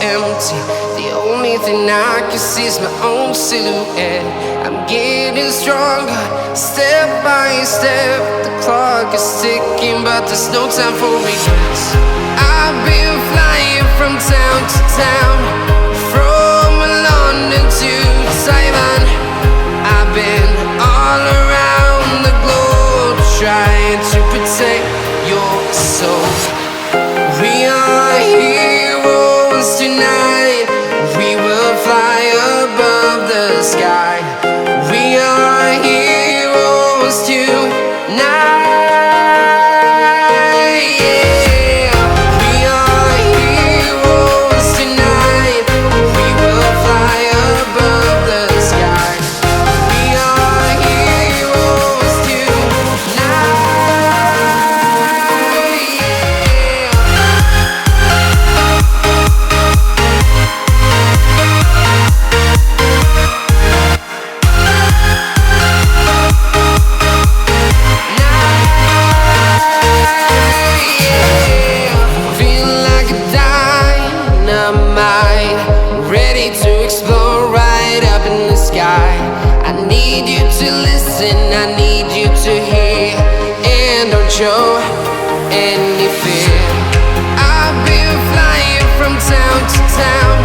empty. The only thing I can see is my own silhouette. I'm getting stronger, step by step. The clock is ticking, but there's no time for regrets. I've been flying from town to town, from London to Taiwan. I've been all around the globe, trying to protect your soul. We are heroes tonight. We will fly above the sky. We are heroes tonight. Yeah. We are heroes tonight. We will fly above the sky. We are heroes tonight. I need you to hear and don't show any fear. I've been flying from town to town,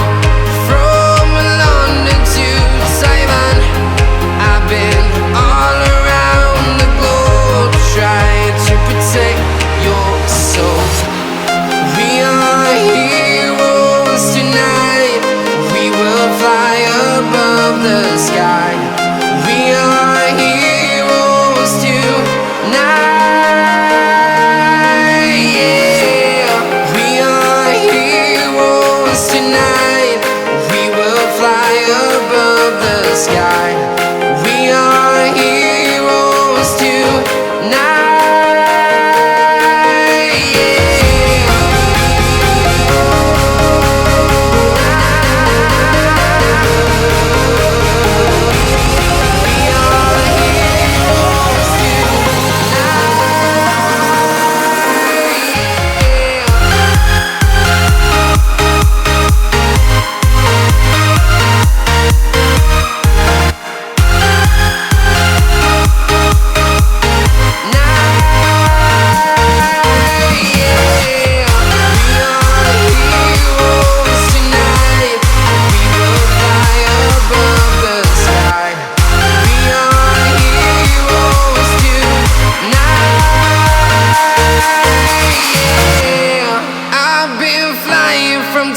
from London to Taiwan. I've been all around the globe, trying to protect your soul. We are heroes tonight. We will fly above the sky. We are heroes tonight. Yeah. We are heroes tonight. We will fly above the sky. We are heroes tonight.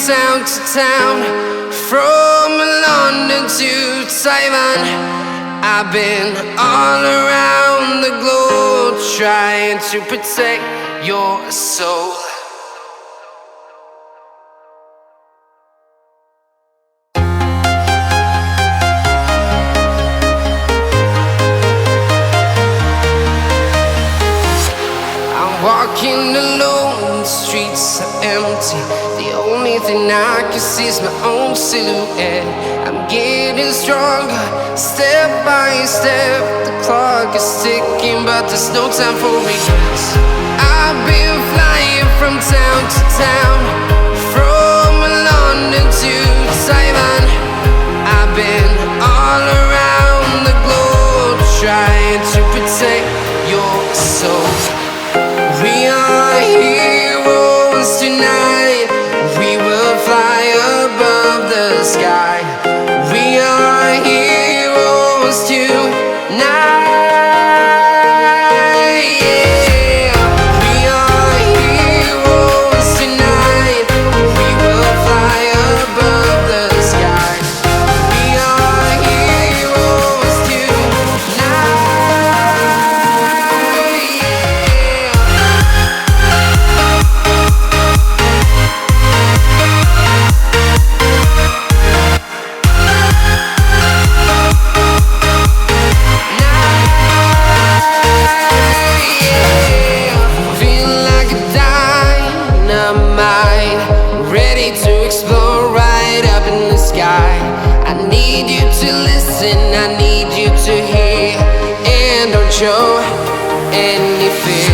Town to town, from London to Taiwan. I've been all around the globe, trying to protect your soul. I'm walking alone, the streets are empty. The only thing I can see is my own silhouette. I'm getting stronger, step by step. The clock is ticking, but there's no time for regrets. I've been flying from town to town, from London to Taiwan. I've been all around the globe, trying to protect your soul. We are heroes tonight. We will fly above the sky. We are heroes tonight. Yeah. We are heroes tonight. We will fly above the sky. We are heroes tonight. I need you to listen, I need you to hear, and don't show any fear.